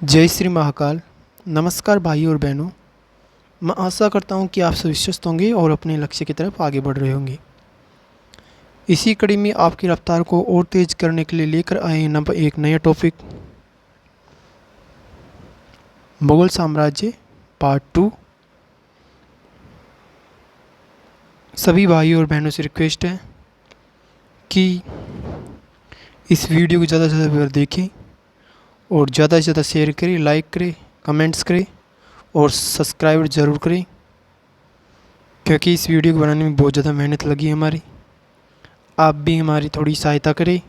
जय श्री महाकाल। नमस्कार भाइयों और बहनों। मैं आशा करता हूँ कि आप सब स्वस्थ होंगे और अपने लक्ष्य की तरफ आगे बढ़ रहे होंगे। इसी कड़ी में आपकी रफ्तार को और तेज करने के लिए लेकर आए हैं नंबर एक नया टॉपिक, मुगल साम्राज्य पार्ट 2। सभी भाइयों और बहनों से रिक्वेस्ट है कि इस वीडियो को ज़्यादा से ज़्यादा देखें और ज़्यादा से ज़्यादा शेयर करें, लाइक करें, कमेंट्स करें और सब्सक्राइब ज़रूर करें, क्योंकि इस वीडियो को बनाने में बहुत ज़्यादा मेहनत लगी है हमारी। आप भी हमारी थोड़ी सहायता करें,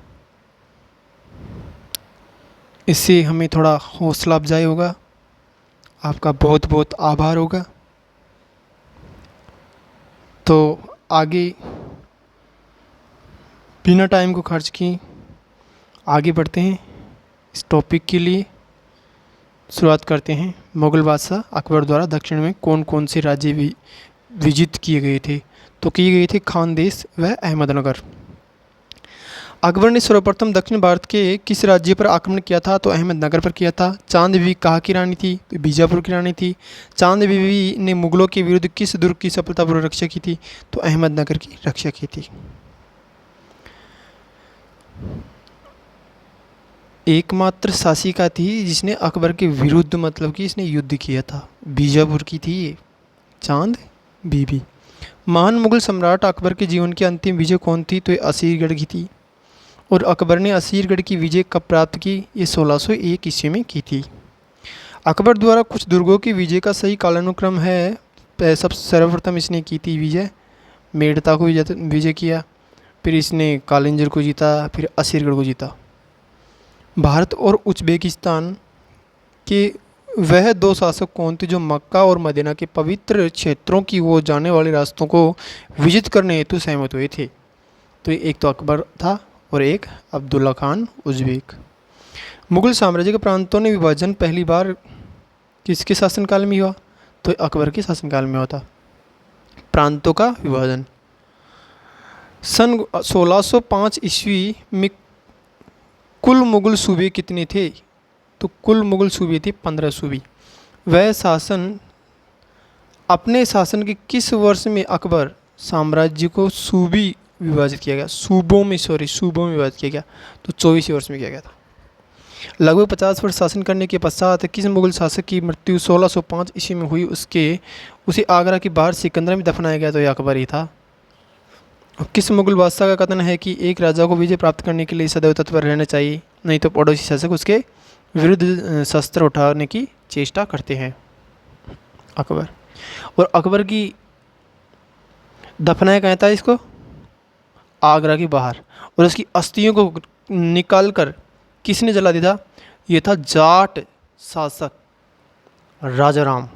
इससे हमें थोड़ा हौसला अफजाई होगा। आपका बहुत बहुत आभार होगा। तो आगे बिना टाइम को खर्च किए आगे बढ़ते हैं। इस टॉपिक के लिए शुरुआत करते हैं। मुग़ल बादशाह अकबर द्वारा दक्षिण में कौन कौन से राज्य विजित किए गए थे? तो किए गए थे खानदेश व अहमदनगर। अकबर ने सर्वप्रथम दक्षिण भारत के किस राज्य पर आक्रमण किया था? तो अहमदनगर पर किया था। चांद बीबी कहाँ की रानी थी? तो बीजापुर की रानी थी। चांद बीबी ने मुगलों के विरुद्ध किस दुर्ग की सफलतापूर्वक रक्षा की थी? तो अहमदनगर की रक्षा की थी। एकमात्र शासिका थी जिसने अकबर के विरुद्ध मतलब कि इसने युद्ध किया था, बीजापुर की थी ये, चांद बीबी। महान मुगल सम्राट अकबर के जीवन की अंतिम विजय कौन थी? तो ये असीरगढ़ की थी। और अकबर ने असीरगढ़ की विजय कब प्राप्त की? ये 1601 ईस्वी में की थी। अकबर द्वारा कुछ दुर्गों की विजय का सही कालानुक्रम है। सब सर्वप्रथम इसने की थी विजय, मेड़ता को विजय किया, फिर इसने कालिंजर को जीता, फिर असीरगढ़ को जीता। भारत और उज्बेकिस्तान के वह दो शासक कौन थे जो मक्का और मदीना के पवित्र क्षेत्रों की ओर जाने वाले रास्तों को विजित करने हेतु सहमत हुए थे? तो एक तो अकबर था और एक अब्दुल्ला खान उज्बेक। मुगल साम्राज्य के प्रांतों ने विभाजन पहली बार किसके शासनकाल में हुआ? तो अकबर के शासनकाल में हुआ था प्रांतों का विभाजन। सन 1605 ईस्वी में कुल मुगल सूबे कितने थे? तो कुल मुगल सूबे थे 15 सूबे। वह अपने शासन के किस वर्ष में अकबर साम्राज्य को सूबी विभाजित किया गया? सूबों में विभाजित किया गया। तो 24 वर्ष में किया गया था। लगभग 50 वर्ष शासन करने के पश्चात किस मुगल शासक की मृत्यु 1605 ईस्वी में हुई? उसे आगरा के बाहर सिकंदरा में दफनाया गया। तो यह अकबर ही था। किस मुगल बादशाह का कथन है कि एक राजा को विजय प्राप्त करने के लिए सदैव तत्पर रहना चाहिए, नहीं तो पड़ोसी शासक उसके विरुद्ध शस्त्र उठाने की चेष्टा करते हैं? अकबर। और अकबर की दफनाया कहाँ था इसको? आगरा के बाहर। और उसकी अस्थियों को निकाल कर किसने जला दिया था? ये था जाट शासक राजाराम।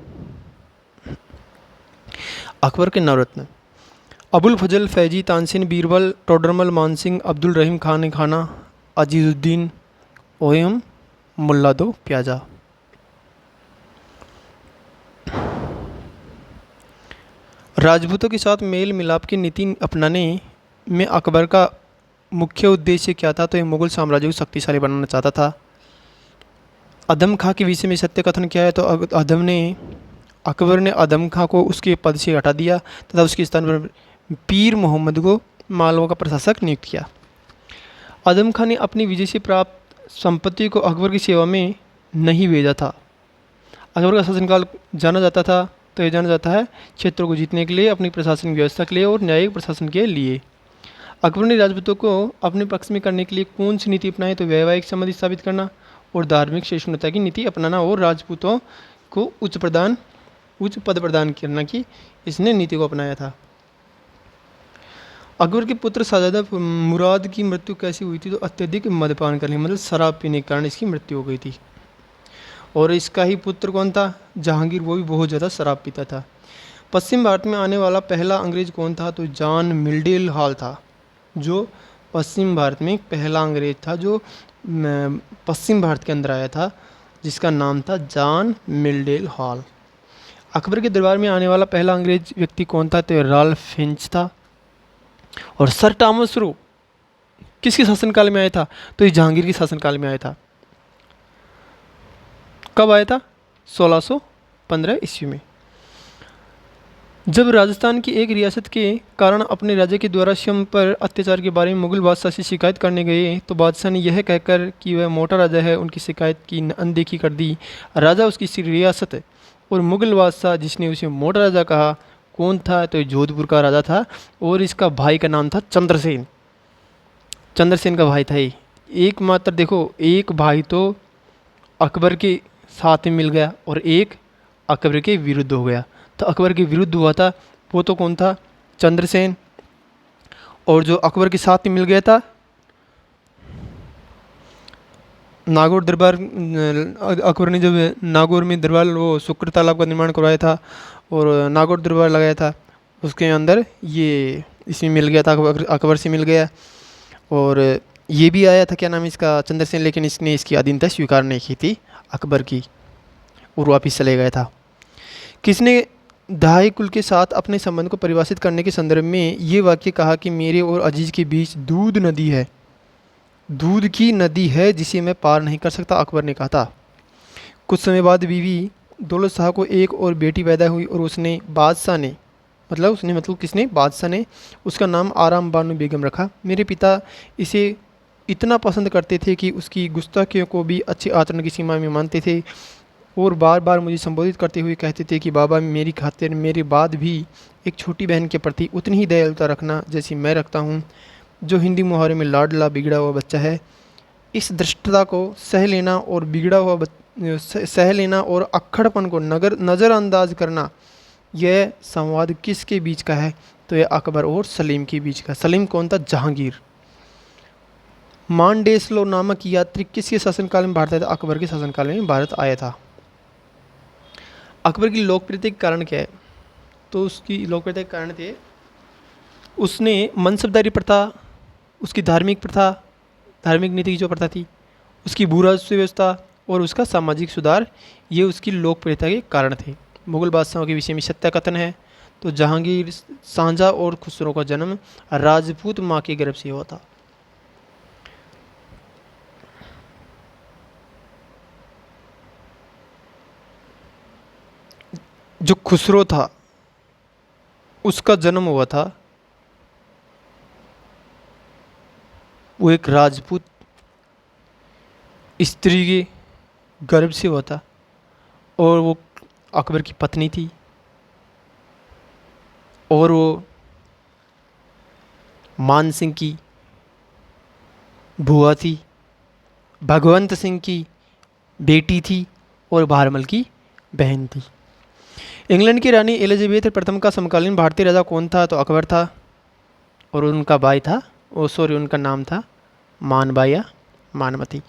अकबर के नवरत्न अबुल फजल, फैजी, तानसेन, बीरबल, टोडरमल, मानसिंह, अब्दुल रहीम खान खाना, अजीजुद्दीन ओयम, मुल्ला दो प्याजा। राजपूतों के साथ मेल मिलाप की नीति अपनाने में अकबर का मुख्य उद्देश्य क्या था? तो ये मुगल साम्राज्य को शक्तिशाली बनाना चाहता था। अदम खां के विषय में सत्य कथन क्या है? तो अकबर ने अदम खां को उसके पद से हटा दिया तथा उसके स्थान पर पीर मोहम्मद को मालवा का प्रशासक नियुक्त किया। आदम खान ने अपनी विजय से प्राप्त संपत्ति को अकबर की सेवा में नहीं भेजा था। अकबर का शासनकाल जाना जाता था, तो यह जाना जाता है क्षेत्रों को जीतने के लिए, अपनी प्रशासनिक व्यवस्था के लिए और न्यायिक प्रशासन के लिए। अकबर ने राजपूतों को अपने पक्ष में करने के लिए कौन सी नीति अपनाई? तो वैवाहिक संबंध स्थापित करना और धार्मिक सहिष्णुता की नीति अपनाना और राजपूतों को उच्च पद प्रदान करना की इसने नीति को अपनाया था। अकबर के पुत्र शाहजादा मुराद की मृत्यु कैसी हुई थी? तो अत्यधिक मद्यपान करने मतलब शराब पीने के कारण इसकी मृत्यु हो गई थी। और इसका ही पुत्र कौन था? जहांगीर, वो भी बहुत ज़्यादा शराब पीता था। पश्चिम भारत में आने वाला पहला अंग्रेज कौन था? तो जॉन मिल्डेल हॉल था, जो पश्चिम भारत में पहला अंग्रेज था जो पश्चिम भारत के अंदर आया था, जिसका नाम था जॉन मिल्डेल हॉल। अकबर के दरबार में आने वाला पहला अंग्रेज व्यक्ति कौन था? तो राल्फ फिंच था। और सर टॉमस रो किसके शासनकाल में आया था? तो ये जहांगीर के शासनकाल में आया था। कब आया था? 1615 ईस्वी में। जब राजस्थान की एक रियासत के कारण अपने राजा के द्वारा स्वयं पर अत्याचार के बारे में मुगल बादशाह से शिकायत करने गए तो बादशाह ने यह कहकर कि वह मोटा राजा है उनकी शिकायत की अनदेखी कर दी। राजा उसकी रियासत और मुगल बादशाह जिसने उसे मोटा राजा कहा कौन था? तो ये जोधपुर का राजा था और इसका भाई का नाम था चंद्रसेन। चंद्रसेन का भाई था ये। एकमात्र देखो, एक भाई तो अकबर के साथ में मिल गया और एक अकबर के विरुद्ध हो गया। तो अकबर के विरुद्ध हुआ था वो तो कौन था? चंद्रसेन। और जो अकबर के साथ में मिल गया था नागौर दरबार, अकबर ने जब नागौर में दरबार वो शुक्र तालाब का निर्माण करवाया था और नागौर दरबार लगाया था, उसके अंदर ये इसमें मिल गया था, अकबर से मिल गया। और ये भी आया था क्या नाम इसका? चंद्रसेन, लेकिन इसने इसकी अधीनता स्वीकार नहीं की थी अकबर की और वापिस चले गया था। किसने दहाई कुल के साथ अपने संबंध को परिभाषित करने के संदर्भ में ये वाक्य कहा कि मेरे और अजीज के बीच दूध नदी है, दूध की नदी है जिसे मैं पार नहीं कर सकता, अकबर ने कहा था। कुछ समय बाद बीवी दौलत शाह को एक और बेटी पैदा हुई और उसने बादशाह ने मतलब किसने? बादशाह ने उसका नाम आराम बानो बेगम रखा। मेरे पिता इसे इतना पसंद करते थे कि उसकी गुस्ताखियों को भी अच्छे आचरण की सीमा में मानते थे और बार बार मुझे संबोधित करते हुए कहते थे कि बाबा मेरी खातिर मेरे बाद भी एक छोटी बहन के प्रति उतनी ही दयालुता रखना जैसी मैं रखता हूँ। जो हिंदी मुहावरे में लाडला बिगड़ा हुआ बच्चा है। इस धृष्टता को सह लेना और सह लेना और अक्खड़पन को नज़रअंदाज करना, यह संवाद किसके बीच का है? तो यह अकबर और सलीम के बीच का। सलीम कौन था? जहांगीर। मांडेसलो नामक यात्री किसके शासनकाल में भारत आया था? अकबर के शासनकाल में भारत आया था। अकबर की लोकप्रियता के कारण क्या है? तो उसकी लोकप्रियता के कारण थे उसने मनसबदारी प्रथा, उसकी धार्मिक प्रथा, धार्मिक नीति की जो प्रथा थी, उसकी भू राजस्व व्यवस्था और उसका सामाजिक सुधार, ये उसकी लोकप्रियता के कारण थे। मुगल बादशाहों के विषय में सत्य कथन है तो जहांगीर, शाहजहाँ और खुसरो का जन्म राजपूत माँ के गर्भ से हुआ था। जो खुसरो था उसका जन्म हुआ था, वो एक राजपूत स्त्री के गर्भ से हुआ था और वो अकबर की पत्नी थी और वो मान सिंह की बुआ थी, भगवंत सिंह की बेटी थी और भारमल की बहन थी। इंग्लैंड की रानी एलिजाबेथ प्रथम का समकालीन भारतीय राजा कौन था? तो अकबर था और उनका भाई था, उनका नाम था मानबाई या मानमती।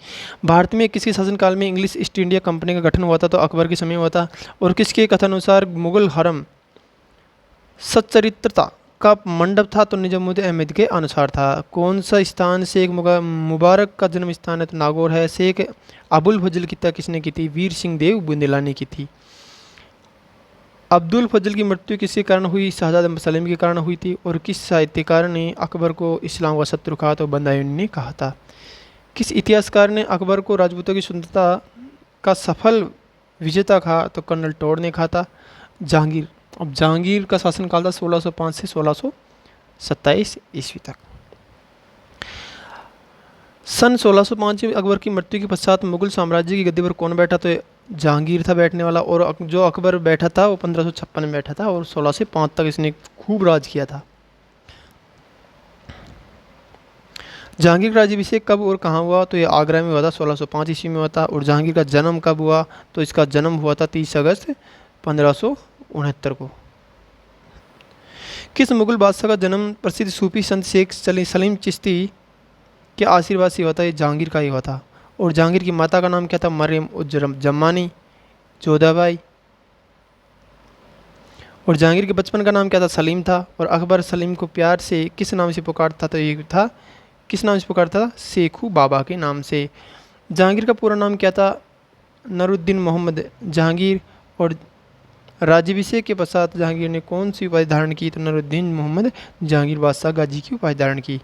भारत में किसके शासनकाल में इंग्लिश ईस्ट इंडिया कंपनी का गठन हुआ था? तो अकबर के समय हुआ था। और किसके कथनानुसार मुगल हरम सच्चरित्रता का मंडप था? तो निजामुद्दीन अहमद के अनुसार था। कौन सा स्थान शेख मुबारक का जन्म स्थान है? तो नागौर है। शेख अबुल फजल की हत्या किसने की थी? वीर सिंह देव बुंदेला ने की थी। अब्दुल फजल की मृत्यु किसके कारण हुई? शहजादा सलीम के कारण हुई थी। और किस साहित्यकार ने अकबर को इस्लाम का शत्रु कहा? तो बदायूं ने कहा था। किस इतिहासकार ने अकबर को राजपूतों की सुंदरता का सफल विजेता कहा? तो कर्नल टोड ने कहा था। जहांगीर। अब जहांगीर का शासनकाल था 1605 से 1627 ईस्वी तक। सन 1605 में अकबर की मृत्यु के पश्चात मुगल साम्राज्य की गद्दी पर कौन बैठा? तो जहांगीर था बैठने वाला। और जो अकबर बैठा था वो 1556 में बैठा था और 16 से 5 तक इसने खूब राज किया था। जहांगीर का राज्याभिषेक कब और कहाँ हुआ? तो ये आगरा में हुआ था, 1605 ईस्वी में हुआ था। और जहांगीर का जन्म कब हुआ? तो इसका जन्म हुआ था 30 अगस्त 1569 को। किस मुगल बादशाह का जन्म प्रसिद्ध सूफी संत शेख सलीम चिश्ती के आशीर्वाद से हुआ था? ये जहांगीर का ही हुआ था। और जहांगीर की माता का नाम क्या था? मरियम उज जमानी जोधाबाई। और जहांगीर के बचपन का नाम क्या था? सलीम था। और अकबर सलीम को प्यार से किस नाम से पुकारता? तो ये था, किस नाम से पुकारता था? शेखू बाबा के नाम से। जहांगीर का पूरा नाम क्या था? नरुद्दीन मोहम्मद जहांगीर। और राज्याभिषेक के पश्चात जहांगीर ने कौन सी उपाधि धारण की? तो नरुद्दीन मोहम्मद जहांगीर बादशाह गाजी की उपाधि धारण की।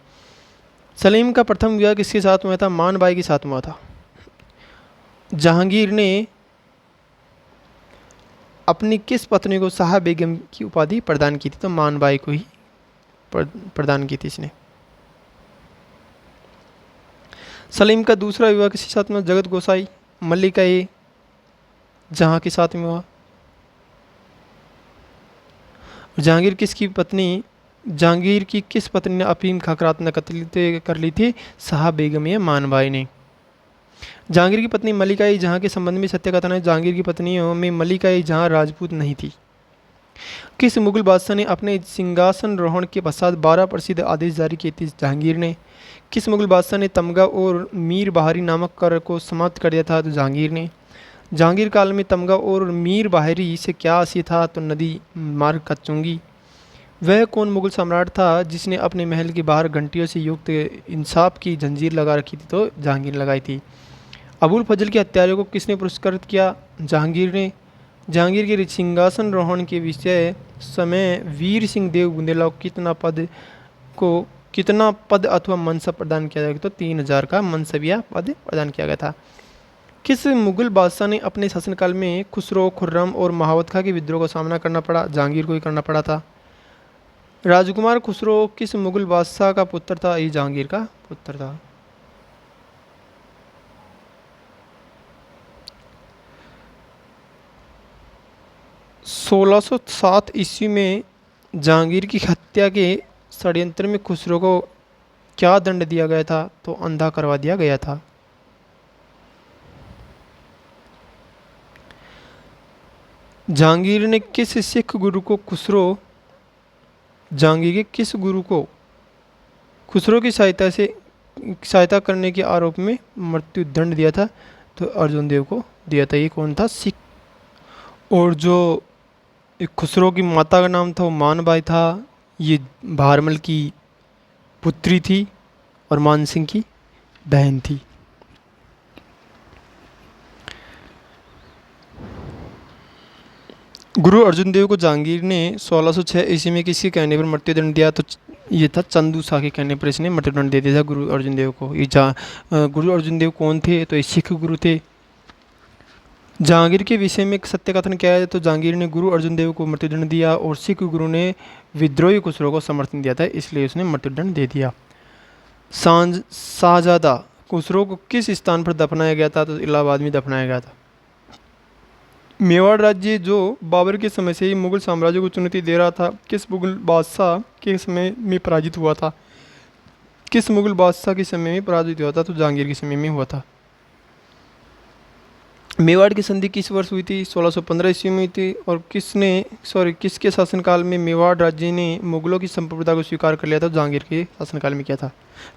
सलीम का प्रथम विवाह किसके साथ हुआ था? मानबाई के साथ हुआ था। जहांगीर ने अपनी किस पत्नी को शाह बेगम की उपाधि प्रदान की थी? तो मानबाई को ही प्रदान की थी इसने। सलीम का दूसरा विवाह किसके साथ में? जगत गोसाई मल्लिका ए जहां के साथ में हुआ। जहांगीर किसकी पत्नी, जहांगीर की किस पत्नी ने अफीम खाकर आत्महत्या कर ली थी? शाह बेगम या मानबाई ने। जहांगीर की पत्नी मल्लिका ई जहां के संबंध में सत्य कथन है। जहांगीर की पत्नियों में मल्लिका ई जहां राजपूत नहीं थी। किस मुगल बादशाह ने अपने सिंहासन रोहण के पश्चात 12 प्रसिद्ध आदेश जारी किए थे? जहांगीर ने। किस मुगल बादशाह ने तमगा और मीर बहारी नामक कर को समाप्त कर दिया था? तो जहांगीर ने। जहांगीर काल में तमगा और मीर बहारी से क्या आशय था? तो नदी मार्ग का चुंगी। वह कौन मुगल सम्राट था जिसने अपने महल के बाहर घंटियों से युक्त इंसाफ की जंजीर लगा रखी थी? तो जहांगीर लगाई थी। अबुल फजल के हत्यारे को किसने पुरस्कृत किया? जहांगीर ने। जहांगीर के सिंहासन रोहण के विषय समय वीर सिंह देव बुंदेला को कितना पद अथवा मनसब प्रदान किया गया? तो 3000 का मनसब या पद प्रदान किया गया था। किस मुगल बादशाह ने अपने शासनकाल में खुसरो, खुर्रम और महावत खां के विद्रोह का सामना करना पड़ा? जहांगीर को ही करना पड़ा था। राजकुमार खुसरो किस मुगल बादशाह का पुत्र था? ये जहांगीर का पुत्र था। सोलह सौ 7 ईस्वी में जहांगीर की हत्या के षड्यंत्र में खुसरो को क्या दंड दिया गया था? तो अंधा करवा दिया गया था। जहांगीर ने किस सिख गुरु को जहांगीर के किस गुरु को खुसरो की सहायता करने के आरोप में मृत्यु दंड दिया था? तो अर्जुन देव को दिया था। ये कौन था? सिख। और जो एक खुसरो की माता का नाम था वो मानबाई था। ये भारमल की पुत्री थी और मानसिंह की बहन थी। गुरु अर्जुन देव को जहांगीर ने 1606 ईस्वी में किसके कहने पर मृत्युदंड दिया? तो ये था चंदू शाह के कहने पर इसने मृत्युदंड दे दिया था गुरु अर्जुन देव को। ये गुरु अर्जुन देव कौन थे? तो ये सिख गुरु थे। जहांगीर के विषय में सत्य कथन क्या है? तो जहांगीर ने गुरु अर्जुन देव को मृत्युदंड दिया और सिख गुरु ने विद्रोही खुसरो को समर्थन दिया था, इसलिए उसने मृत्युदंड दे दिया। शाहजादा खुसरो को किस स्थान पर दफनाया गया था? तो इलाहाबाद में दफनाया गया था। मेवाड़ राज्य जो बाबर के समय से ही मुगल साम्राज्य को चुनौती दे रहा था, किस मुगल बादशाह के समय में पराजित हुआ था? किस मुगल बादशाह के समय में पराजित हुआ था? तो जहांगीर के समय में हुआ था। मेवाड़ की संधि किस वर्ष हुई थी? 1615 ईस्वी में हुई थी। और किसके शासनकाल में मेवाड़ राज्य ने मुगलों की संप्रभुता को स्वीकार कर लिया था? जहांगीर के शासनकाल में किया था।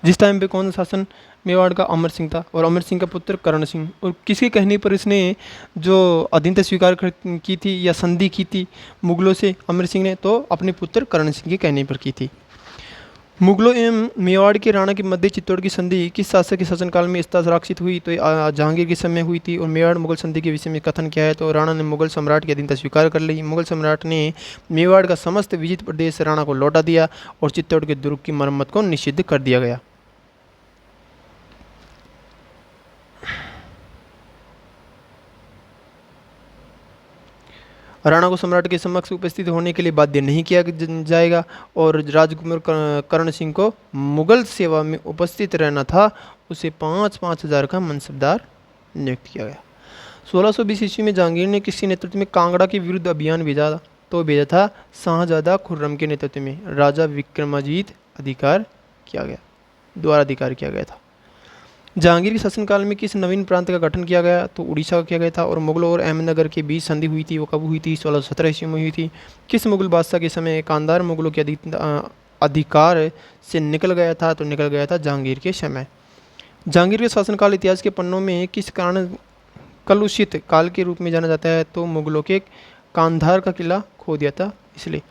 जिस टाइम पे कौन सा शासन मेवाड़ का? अमर सिंह था और अमर सिंह का पुत्र करण सिंह। और किसके कहने पर इसने जो अधीनता स्वीकार की थी या संधि की थी मुगलों से अमर सिंह ने? तो अपने पुत्र करण सिंह के कहने पर की थी। मुगलों एवं मेवाड़ के राणा के मध्य चित्तौड़ की संधि किस शासक के शासनकाल में हस्ताक्षरित हुई? तो जहांगीर के समय हुई थी। और मेवाड़ मुगल संधि के विषय में कथन क्या है? तो राणा ने मुगल सम्राट की अधीनता स्वीकार कर ली। मुगल सम्राट ने मेवाड़ का समस्त विजित प्रदेश राणा को लौटा दिया और चित्तौड़ के दुर्ग की मरम्मत को निषिद्ध कर दिया गया। राणा को सम्राट के समक्ष उपस्थित होने के लिए बाध्य नहीं किया जाएगा और राजकुमार करण सिंह को मुगल सेवा में उपस्थित रहना था। उसे 5,000 का मनसबदार नियुक्त किया गया। 1620 ईस्वी में जहांगीर ने किसके नेतृत्व में कांगड़ा के विरुद्ध अभियान भेजा था? तो भेजा था शाहजादा खुर्रम के नेतृत्व में। राजा विक्रमाजीत द्वारा अधिकार किया गया था। जहांगीर के शासनकाल में किस नवीन प्रांत का गठन किया गया? तो उड़ीसा का किया गया था। और मुगलों और अहमदनगर के बीच संधि हुई थी, वो कब हुई थी? 1617 ईस्वी में हुई थी। किस मुगल बादशाह के समय कांधार मुगलों के अधिकार से निकल गया था? तो निकल गया था जहांगीर के समय। जहांगीर के शासनकाल इतिहास के पन्नों में किस कारण कलुषित काल के रूप में जाना जाता है? तो मुगलों के कांधार का किला खो दिया था इसलिए।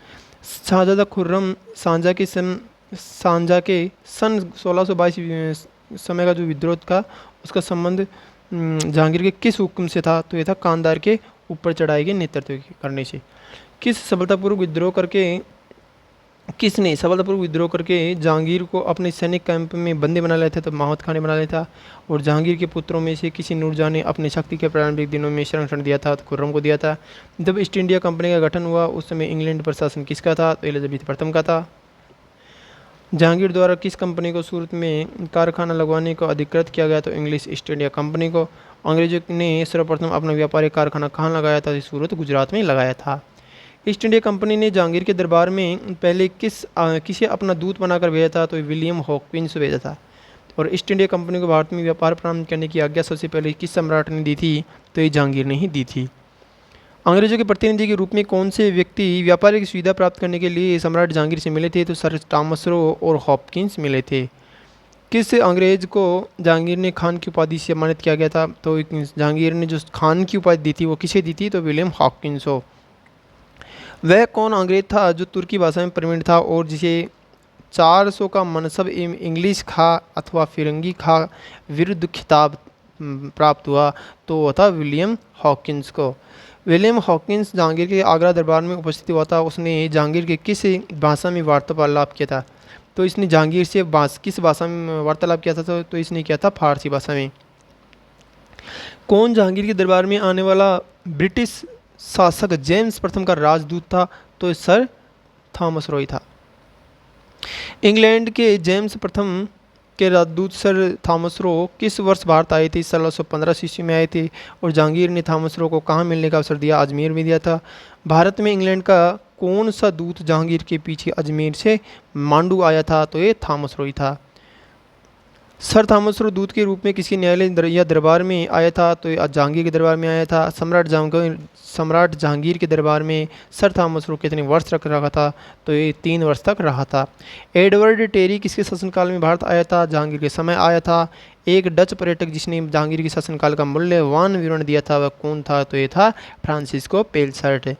शाहजादा खुर्रम सांझा के सन 1622 समय का जो विद्रोह का उसका संबंध जहांगीर के किस हुक्म से था? तो ये था कांधार के ऊपर चढ़ाई के नेतृत्व करने से। किस सफलतापूर्वक विद्रोह करके किसने सफलतापूर्वक विद्रोह करके जहांगीर को अपने सैनिक कैंप में बंदी बना लिया था? तो माहमूद खान ने बना लिया था। और जहांगीर के पुत्रों में से किसी नूरजहां ने अपनी शक्ति के प्रारंभिक दिनों में संरक्षण दिया था? तो खुर्रम को दिया था। जब ईस्ट इंडिया कंपनी का गठन हुआ उस समय इंग्लैंड पर शासन किसका था? तो एलिजाबेथ प्रथम का था। जहांगीर द्वारा किस कंपनी को सूरत में कारखाना लगवाने को अधिकृत किया गया? तो इंग्लिश ईस्ट इंडिया कंपनी को। अंग्रेजों ने सर्वप्रथम अपना व्यापारिक कारखाना कहाँ लगाया था? तो सूरत गुजरात में लगाया था। ईस्ट इंडिया कंपनी ने जहांगीर के दरबार में पहले किसे अपना दूत बनाकर भेजा था? तो विलियम हॉकिंस भेजा था। और ईस्ट इंडिया कंपनी को भारत में व्यापार प्रारंभ करने की आज्ञा सबसे पहले किस सम्राट ने दी थी? तो ये जहांगीर ने ही दी थी। अंग्रेजों के प्रतिनिधि के रूप में कौन से व्यक्ति व्यापारिक सुविधा प्राप्त करने के लिए सम्राट जहांगीर से मिले थे? तो सर थॉमस रो और हॉपकिंस मिले थे। किस अंग्रेज को जहांगीर ने खान की उपाधि से सम्मानित किया गया था? तो जहांगीर ने जो खान की उपाधि दी थी वो किसे दी थी? तो विलियम हॉकिंस को। वह कौन अंग्रेज था जो तुर्की भाषा में प्रवीण था और जिसे 400 का मनसब इंग्लिश खा अथवा फिरंगी खा विरुद्ध खिताब प्राप्त हुआ? तो वो था विलियम हॉकिंस को। विलियम हॉकिंस जहांगीर के आगरा दरबार में उपस्थित हुआ था। उसने जहांगीर के किस भाषा में वार्तालाप किया था? तो इसने जहांगीर से किस भाषा में वार्तालाप किया था? तो इसने किया था फारसी भाषा में। कौन जहांगीर के दरबार में आने वाला ब्रिटिश शासक जेम्स प्रथम का राजदूत था? तो सर थॉमस रॉय था। इंग्लैंड के जेम्स प्रथम के राजदूत सर थॉमस रो किस वर्ष भारत आए थे? 1615 ईस्वी में आए थे। और जहांगीर ने थॉमस रो को कहाँ मिलने का अवसर दिया? अजमेर में दिया था। भारत में इंग्लैंड का कौन सा दूत जहांगीर के पीछे अजमेर से मांडू आया था? तो ये थॉमस रॉय था। सर थॉमस रो दूत के रूप में किसी न्यायालय या दरबार में आया था? तो ये जहांगीर के दरबार में आया था। सम्राट जहांगीर के दरबार में सर थॉमस रो कितने वर्ष तक रहा था? तो ये 3 वर्ष तक रहा था। एडवर्ड टेरी किसके शासनकाल में भारत आया था? जहांगीर के समय आया था। एक डच पर्यटक जिसने जहांगीर के शासनकाल का मूल्यवान विवरण दिया था वह कौन था? तो ये था फ्रांसिस्को पेलसर्ट।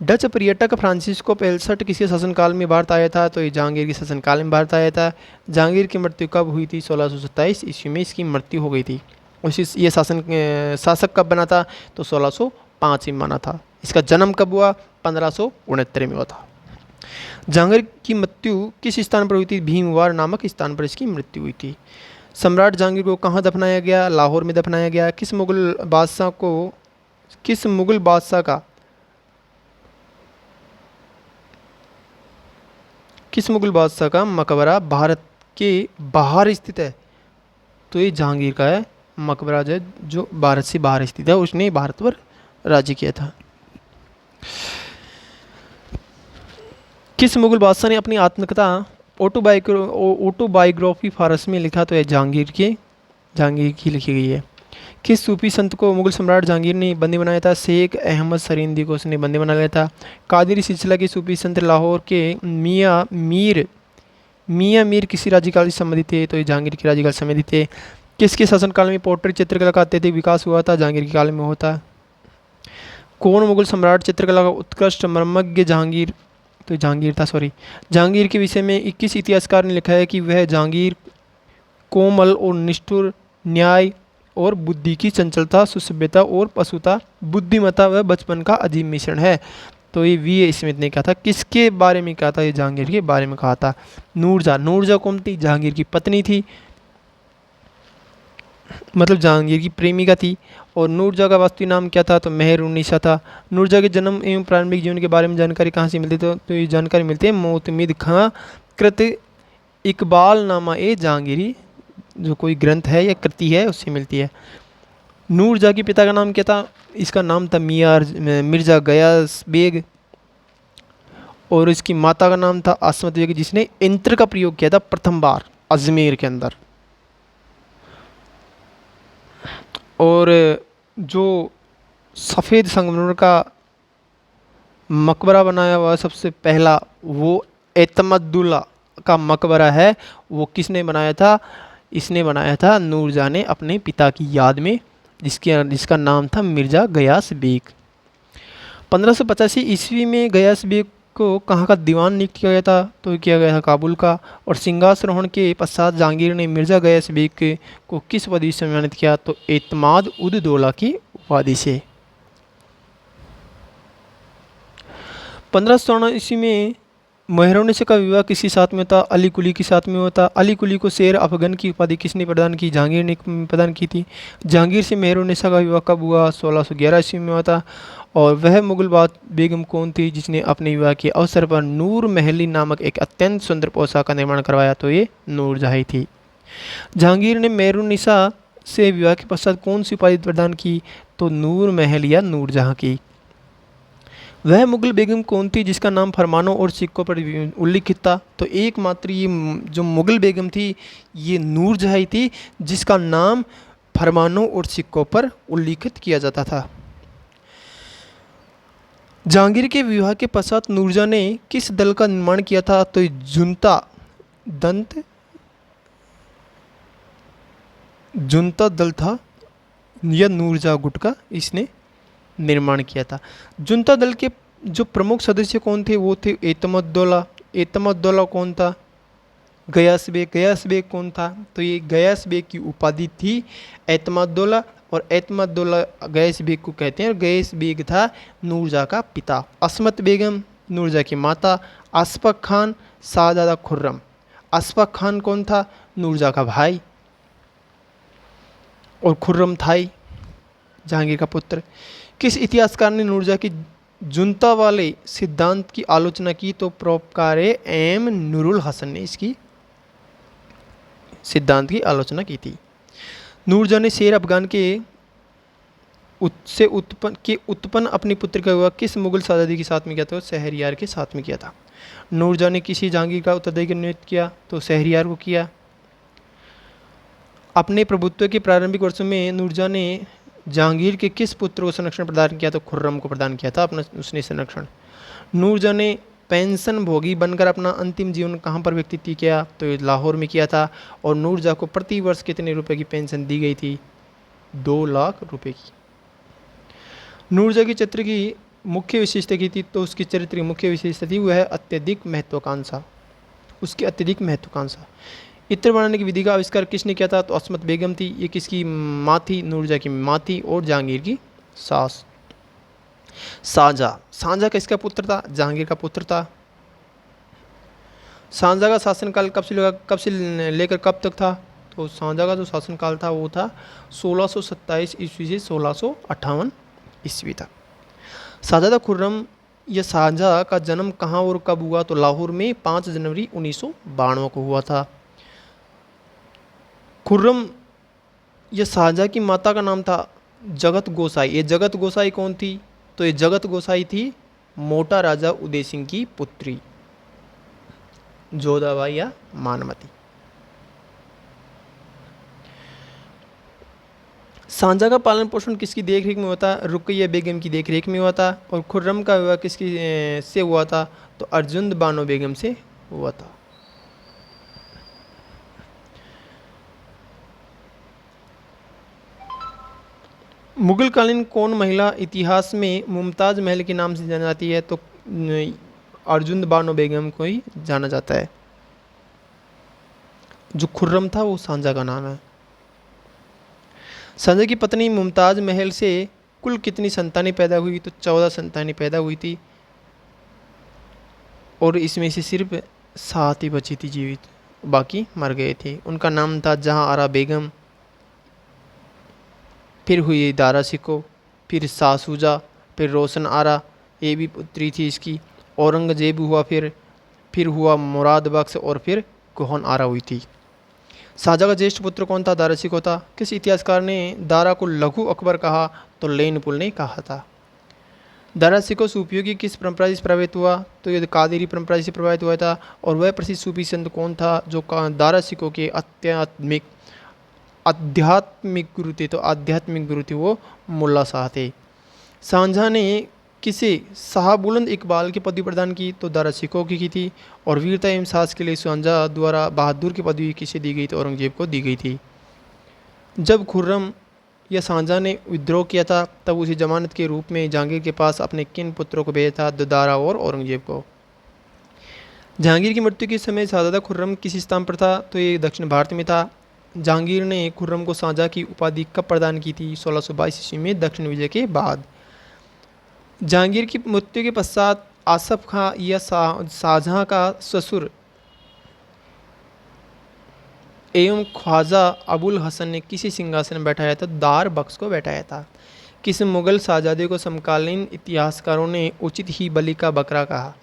डच पर्यटक फ्रांसिस्को पेलसर्ट किसके शासनकाल में भारत आया था? तो ये जहांगीर के शासनकाल में भारत आया था। जहांगीर की मृत्यु कब हुई थी? 1627 ईस्वी में इसकी मृत्यु हो गई थी। उसी ये शासक कब बना था? तो 1605 में बना था। इसका जन्म कब हुआ? 1569 में हुआ था। जहांगीर की मृत्यु किस स्थान पर हुई थी? भीमवार नामक स्थान पर इसकी मृत्यु हुई थी। सम्राट जहांगीर को कहाँ दफनाया गया? लाहौर में दफनाया गया। किस मुगल बादशाह का मकबरा भारत के बाहर स्थित है? तो ये जहांगीर का है मकबरा जो भारत से बाहर स्थित है। उसने भारत पर राज्य किया था। किस मुगल बादशाह ने अपनी आत्मकथा ऑटोबायोग्राफी फारस में लिखा? तो यह जहांगीर की लिखी गई है। किस सूफी संत को मुगल सम्राट जहांगीर ने बंदी बनाया था? शेख अहमद सरिंदी को उसने बंदी बना लिया था। कादिरी सिलसिला के सूफी संत लाहौर के मियाँ मीर किसी राज्यकाल से संबंधित थे? तो ये जहांगीर के राज्यकाल से संबंधित थे। किसके शासनकाल में पोट्री चित्रकला का अत्यधिक विकास हुआ था? जहांगीर के काल में होता। कौन मुगल सम्राट चित्रकला का उत्कृष्ट मर्मज्ञ? जहांगीर के विषय में 21 इतिहासकार ने लिखा है कि वह जहांगीर कोमल और निष्ठुर, न्याय और बुद्धि की चंचलता, सुसभ्यता और पशुता, बुद्धिमत्ता व बचपन का अजीब मिश्रण है। तो ये वी ए स्मिथ ने कहा था। किसके बारे में कहा था? ये जहांगीर के बारे में कहा था। नूरजहां कौन थी? जहांगीर की पत्नी थी, मतलब जहांगीर की प्रेमिका थी। और नूरजहां का वास्तविक नाम क्या था? तो मेहरुन्निसा था। नूरजहां के जन्म एवं प्रारंभिक जीवन के बारे में जानकारी कहाँ से मिलती? तो ये जानकारी मिलती है मोतमिद खां कृत इकबाल नामा ए जहांगीरी, जो कोई ग्रंथ है या कृति है उससे मिलती है। नूरजहां के पिता का नाम क्या था? इसका नाम था मिर्ज़ा गयास बेग। और इसकी माता का नाम था असमत बेग, जिसने यंत्र का प्रयोग किया था प्रथम बार अजमेर के अंदर। और जो सफ़ेद संगमरमर का मकबरा बनाया हुआ सबसे पहला वो एतमद्दुल्ला का मकबरा है, वो किसने बनाया था? इसने बनाया था नूरजहां ने अपने पिता की याद में, जिसका नाम था मिर्ज़ा गयास बेग। 1585 ईस्वी में गयास बेग को कहाँ का दीवान नियुक्त किया गया था? तो किया गया था काबुल का। और सिंहासरोहण के पश्चात जहांगीर ने मिर्ज़ा गयास बेग को किस उपाधि से सम्मानित किया? तो एतमाद उद दौला की उपाधि से। 1594 ईस्वी में मेहरुन्निसा का विवाह किसके साथ में होता? अली कुली के साथ में होता। अली कुली को शेर अफगन की उपाधि किसने प्रदान की? जहांगीर ने प्रदान की थी। जहांगीर से मेहरुन्निसा का विवाह कब हुआ? 1611 ईस्वी में हुआ था। और वह मुगल बात बेगम कौन थी जिसने अपने विवाह के अवसर पर नूर महली नामक एक अत्यंत सुंदर पोशाक का निर्माण करवाया? तो ये नूरजहाँ थी। जहांगीर ने मेहरुन्निसा से विवाह के पश्चात कौन सी उपाधि प्रदान की? तो नूर महल या नूरजहाँ की। वह मुगल बेगम कौन थी जिसका नाम फरमानों और सिक्कों पर उल्लिखित था? तो एकमात्र ये जो मुगल बेगम थी ये नूरजहाँ ही थी जिसका नाम फरमानों और सिक्कों पर उल्लिखित किया जाता था। जहांगीर के विवाह के पश्चात नूरजहाँ ने किस दल का निर्माण किया था? तो ये जुनता दल था या नूरजहाँ गुट का इसने निर्माण किया था। जुनता दल के जो प्रमुख सदस्य कौन थे? वो थे एतमद्दौला। एतमद्दौला कौन था? गयास बेग। गयास बेग कौन था? तो ये गयास बेग की उपाधि थी एतमद्दौला, और एतमद्दौला गयास बेग को कहते हैं। और गयास बेग था नूरजहाँ का पिता। अस्मत बेगम नूरजहाँ की माता। अशफाक खान शाहजादा खुर्रम। अशफाक खान कौन था? नूरजहाँ का भाई। और खुर्रम था ही जहांगीर का पुत्र। किस इतिहासकार ने नूरजहाँ की जुनता वाले सिद्धांत की आलोचना की? तो परोपकार एम नूरुल हसन ने इसकी सिद्धांत की आलोचना की थी। नूरजहाँ ने शेर अफगान के उत्पन्न अपनी पुत्र का विवाह किस मुगल शहजादी के साथ में किया था? शहरयार के साथ में किया था। नूरजहाँ ने किसी जहांगीर का उत्तराधिकारी नियुक्त किया? तो शहरयार को किया। अपने प्रभुत्व के प्रारंभिक वर्षों में नूरजहाँ ने जहांगीर के किस पुत्र को संरक्षण प्रदान किया? तो खुर्रम को प्रदान किया था अपना उसने संरक्षण। नूरजहाँ ने पेंशन भोगी बनकर अपना अंतिम जीवन कहाँ पर व्यतीत किया? तो ये लाहौर में किया था। और नूरजहाँ को प्रति वर्ष कितने रुपए की पेंशन दी गई थी? 2 लाख रुपए की। नूरजहाँ की चरित्र की मुख्य विशेषता की थी? तो उसकी चरित्र की मुख्य विशेषता थी वह अत्यधिक महत्वाकांक्षा। उसकी अत्यधिक महत्वाकांक्षा। इत्र बनाने की विधि का आविष्कार किसने किया था? तो अस्मत बेगम थी। ये किसकी माँ थी? नूरजहाँ की माँ थी और जहांगीर की सास। शाहजहाँ। शाहजहाँ किसका पुत्र था? जहांगीर का पुत्र था। शाहजहाँ का शासनकाल कब से लेकर कब तक था? तो शाहजहाँ का जो शासनकाल था वो था 1627 ईस्वी से 1658 ईस्वी तक। शाहजादा खुर्रम या शाहजहाँ का जन्म कहाँ और कब हुआ? तो लाहौर में 5 जनवरी 1992 को हुआ था। खुर्रम या शाहजहाँ की माता का नाम था जगत गोसाई। ये जगत गोसाई कौन थी? तो ये जगत गोसाई थी मोटा राजा उदय सिंह की पुत्री जोधाबाई या मानमती। शाहजहाँ का पालन पोषण किसकी देखरेख में हुआ था? रुकैया बेगम की देखरेख में हुआ था। और खुर्रम का विवाह किसकी से हुआ था? तो अर्जुन बानो बेगम से हुआ था। मुगल कालीन कौन महिला इतिहास में मुमताज़ महल के नाम से जानी जाती है? तो अर्जुन बानो बेगम को ही जाना जाता है। जो खुर्रम था वो शाहजहाँ का नाम है। शाहजहाँ की पत्नी मुमताज़ महल से कुल कितनी संतानें पैदा हुई? तो 14 संतानें पैदा हुई थी। और इसमें से सिर्फ 7 ही बची थी जीवित, बाकी मर गए थे। उनका नाम था जहाँ आरा बेगम, फिर हुई दारा शिको, फिर सासूजा, फिर रोशन आरा, ये भी पुत्री थी इसकी। औरंगजेब हुआ, फिर हुआ मुराद बख्श, और फिर कोहन आरा हुई थी। शाहजहाँ का ज्येष्ठ पुत्र कौन था? दारा शिको था। किस इतिहासकार ने दारा को लघु अकबर कहा? तो लेनपुल ने कहा था। दारा शिको सूफियों की किस परंपरा से प्रभावित हुआ? तो ये कादिरी परंपरा से प्रभावित हुआ था। और वह प्रसिद्ध सूफी संत कौन था जो दारा शिको के आध्यात्मिक गुरु थे? तो आध्यात्मिक गुरु थे वो मुल्ला शाह थे। शाहजहाँ ने किसे शाह बुलंद इकबाल की पदवी प्रदान की? तो दारा शिको की थी। और वीरता एवं साहस के लिए शाहजहाँ द्वारा बहादुर की पदवी किसे दी गई? तो औरंगजेब को दी गई थी। जब खुर्रम या शाहजहाँ ने विद्रोह किया था तब उसे जमानत के रूप में जहांगीर के पास अपने किन पुत्रों को भेजा था? तो दारा और औरंगजेब को। जहांगीर की मृत्यु के समय शहजादा खुर्रम किस स्थान पर था? तो ये दक्षिण भारत में था। जहांगीर ने खुर्रम को शाहजहाँ की उपाधि कब प्रदान की थी? 1622 ईस्वी में दक्षिण विजय के बाद। जहांगीर की मृत्यु के पश्चात आसफ खां या शाहजहां का ससुर एवं ख्वाजा अबुल हसन ने किसी सिंहासन में बैठाया था? दार बख्श को बैठाया था। किस मुगल शहजादे को समकालीन इतिहासकारों ने उचित ही बलि का बकरा कहा?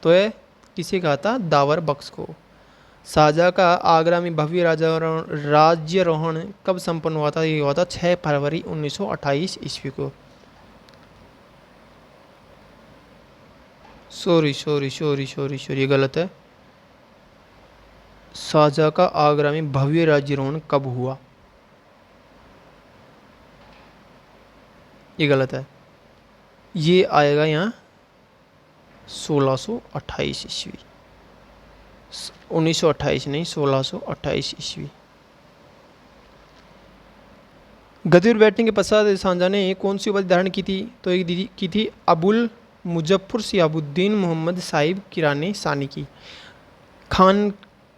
तो यह किसे कहा था? दावर बख्श को। शाहजहाँ का आगरा में भव्य राज्यारोहण कब संपन्न हुआ था? ये हुआ था 6 फरवरी 1928 ईस्वी को। सॉरी, ये गलत है। शाहजहाँ का आगरा में भव्य राज्यारोहण कब हुआ? ये गलत है। ये आएगा यहाँ 1628 ईस्वी। 1928 नहीं, 1628 ईस्वी। गद्दी पर बैठने के पश्चात शाहजहाँ ने कौन सी उपाधि धारण की थी? तो एक की थी अबुल मुजफ्फर सियाबुद्दीन मोहम्मद साहिब किराने सानी की।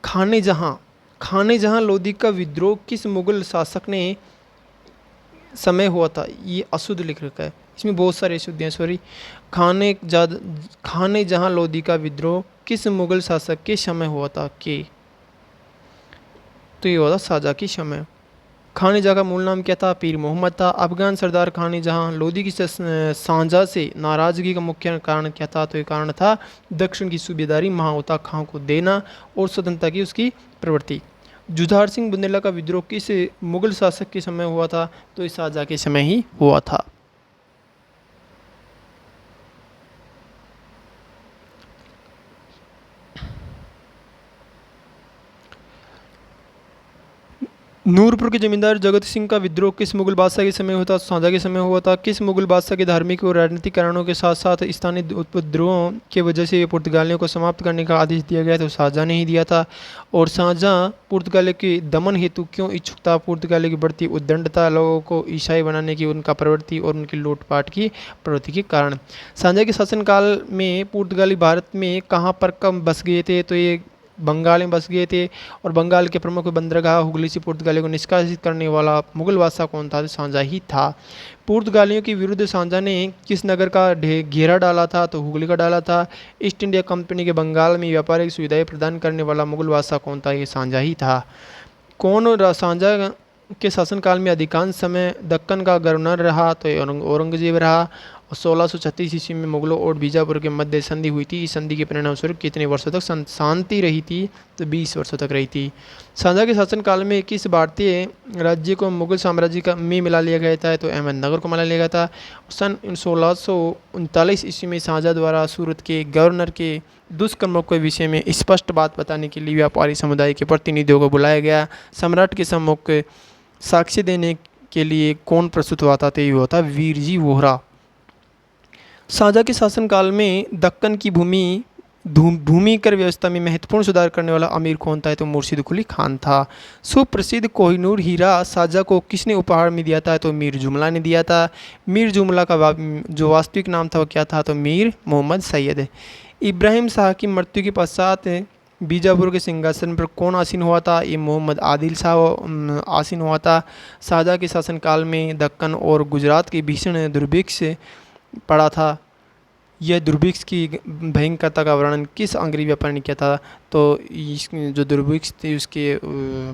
खाने जहाँ लोदी का विद्रोह किस मुगल शासक ने समय हुआ था? ये अशुद्ध लिख रखा है, इसमें बहुत सारे अशुद्ध हैं। सॉरी। खाने जहाँ लोदी का विद्रोह किस मुगल शासक के समय हुआ था? तो ये हुआ था शाहजहाँ के समय। खाने जहाँ का मूल नाम क्या था? पीर मोहम्मद था। अफगान सरदार खाने जहाँ लोदी की शाहजहाँ से नाराजगी का मुख्य कारण क्या था? तो ये कारण था दक्षिण की सूबेदारी महाउता खां को देना और स्वतंत्रता की उसकी प्रवृत्ति। जुझार सिंह बुंदेला का विद्रोह किस मुगल शासक के समय हुआ था? तो इस शाहजहाँ के समय ही हुआ था। नूरपुर के जमींदार जगत सिंह का विद्रोह किस मुगल बादशाह के समय हुआ था? शाहजहाँ के समय हुआ था। किस मुगल बादशाह के धार्मिक और राजनीतिक कारणों के साथ साथ स्थानीय उपद्रवों की वजह से पुर्तगालियों को समाप्त करने का आदेश दिया गया? तो शाहजहाँ ने ही दिया था। और शाहजहाँ पुर्तगालियों के दमन हेतु क्यों इच्छुक था? पुर्तगालियों की बढ़ती उद्दंडता, लोगों को ईसाई बनाने की उनका प्रवृत्ति और उनकी लूटपाट की प्रवृत्ति के कारण। शाहजहाँ के शासनकाल में पुर्तगाली भारत में कहाँ पर कब बस गए थे? तो ये बंगाल में बस गए थे। और बंगाल के प्रमुख बंदरगाह हुगली से पुर्तगालियों को निष्कासित करने वाला मुगल बादशाह कौन था? तो शाहजहाँ ही था। पुर्तगालियों के विरुद्ध शाहजहाँ ने किस नगर का घेरा डाला था? तो हुगली का डाला था। ईस्ट इंडिया कंपनी के बंगाल में व्यापारिक सुविधाएं प्रदान करने वाला मुगल बादशाह कौन था? ये शाहजहाँ ही था। कौन शाहजहाँ के शासनकाल में अधिकांश समय दक्कन का गवर्नर रहा? तो औरंगजेब रहा। और 1636 ईस्वी में मुगलों और बीजापुर के मध्य संधि हुई थी। इस संधि के परिणामस्वरूप कितने वर्षों तक शांति रही थी? तो 20 वर्षों तक रही थी। शाहजहाँ के शासनकाल में किस भारतीय राज्य को मुगल साम्राज्य का में मिला लिया गया था? तो अहमदनगर को मिला लिया गया था। सन 1639 ईस्वी में शाहजहाँ द्वारा सूरत के गवर्नर के दुष्कर्मों के विषय में स्पष्ट बात बताने के लिए व्यापारी समुदाय के प्रतिनिधियों को बुलाया गया। सम्राट के सम्मुख साक्ष्य देने के लिए कौन प्रस्तुत हुआ था? तो ये हुआ था वीरजी वोहरा। शाहजहाँ के शासनकाल में दक्कन की भूमि कर व्यवस्था में महत्वपूर्ण सुधार करने वाला अमीर कौन था? तो मुर्शिद कुली खान था। सुप्रसिद्ध कोहिनूर हीरा शाहजहाँ को किसने उपहार में दिया था? तो मीर जुमला ने दिया था। मीर जुमला का जो वास्तविक नाम था वो क्या था? तो मीर मोहम्मद सैयद। इब्राहिम शाह की मृत्यु के पश्चात बीजापुर के सिंहासन पर कौन आसीन हुआ था? ये मोहम्मद आदिल शाह आसीन हुआ था। शाहजहाँ के शासनकाल में दक्कन और गुजरात के भीषण दुर्भिक्ष पड़ा था। यह दुर्भिक्ष की भयंकरता का वर्णन किस अंग्रेजी व्यापारी ने किया था? तो इस जो दुर्भिक्ष थी उसके